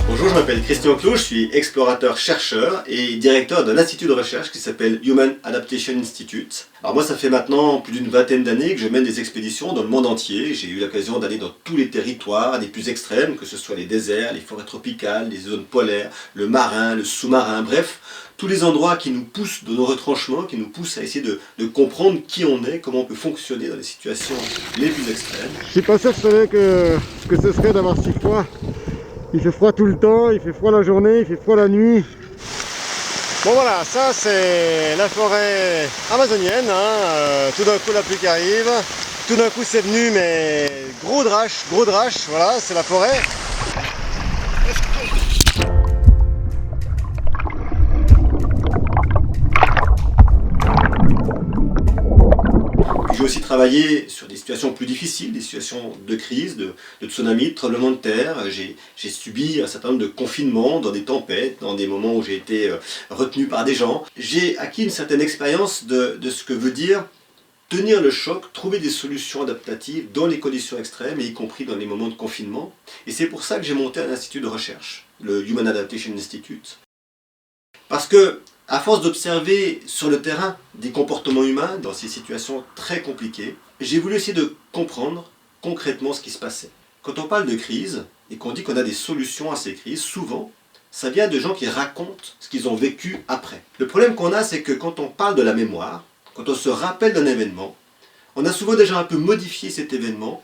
Bonjour, je m'appelle Christian Clot, je suis explorateur-chercheur et directeur d'un institut de recherche qui s'appelle Human Adaptation Institute. Alors moi, ça fait maintenant plus d'une vingtaine d'années que je mène des expéditions dans le monde entier. J'ai eu l'occasion d'aller dans tous les territoires les plus extrêmes, que ce soit les déserts, les forêts tropicales, les zones polaires, le marin, le sous-marin, bref, tous les endroits qui nous poussent de nos retranchements, qui nous poussent à essayer de comprendre qui on est, comment on peut fonctionner dans les situations les plus extrêmes. Je suis pas sûr que je savais ce que ce serait d'avoir si froid. Il fait froid tout le temps, il fait froid la journée, il fait froid la nuit. Bon voilà, ça c'est la forêt amazonienne, tout d'un coup la pluie qui arrive, tout d'un coup c'est venu mais gros drache, voilà, c'est la forêt. J'ai aussi travaillé sur des situations plus difficiles, des situations de crise, de tsunami, de tremblement de terre. J'ai subi un certain nombre de confinements dans des tempêtes, dans des moments où j'ai été retenu par des gens. J'ai acquis une certaine expérience de ce que veut dire tenir le choc, trouver des solutions adaptatives dans les conditions extrêmes, et y compris dans les moments de confinement. Et c'est pour ça que j'ai monté un institut de recherche, le Human Adaptation Institute. Parce que, à force d'observer sur le terrain des comportements humains dans ces situations très compliquées, j'ai voulu essayer de comprendre concrètement ce qui se passait. Quand on parle de crise et qu'on dit qu'on a des solutions à ces crises, souvent, ça vient de gens qui racontent ce qu'ils ont vécu après. Le problème qu'on a, c'est que quand on parle de la mémoire, quand on se rappelle d'un événement, on a souvent déjà un peu modifié cet événement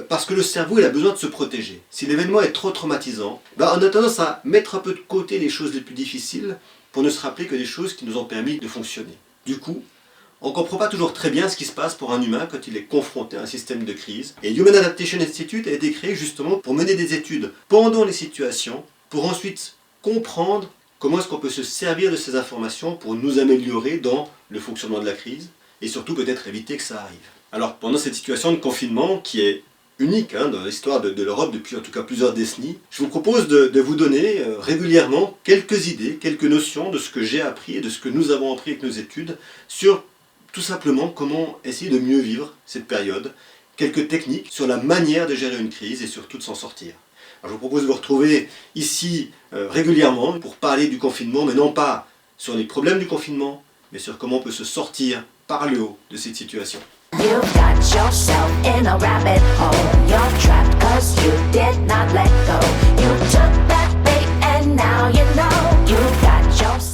parce que le cerveau il a besoin de se protéger. Si l'événement est trop traumatisant, on a tendance à mettre un peu de côté les choses les plus difficiles pour ne se rappeler que des choses qui nous ont permis de fonctionner. Du coup, on ne comprend pas toujours très bien ce qui se passe pour un humain quand il est confronté à un système de crise. Et Human Adaptation Institute a été créé justement pour mener des études pendant les situations, pour ensuite comprendre comment est-ce qu'on peut se servir de ces informations pour nous améliorer dans le fonctionnement de la crise et surtout peut-être éviter que ça arrive. Alors pendant cette situation de confinement qui est unique dans l'histoire de l'Europe depuis en tout cas plusieurs décennies, je vous propose de vous donner régulièrement quelques idées, quelques notions de ce que j'ai appris et de ce que nous avons appris avec nos études sur tout simplement comment essayer de mieux vivre cette période, quelques techniques sur la manière de gérer une crise et surtout de s'en sortir. Alors, je vous propose de vous retrouver ici régulièrement pour parler du confinement, mais non pas sur les problèmes du confinement, mais sur comment on peut se sortir par le haut de cette situation. You've got yourself in a rabbit hole. You're trapped 'cause you did not let go. You took that bait and now you know. You've got yourself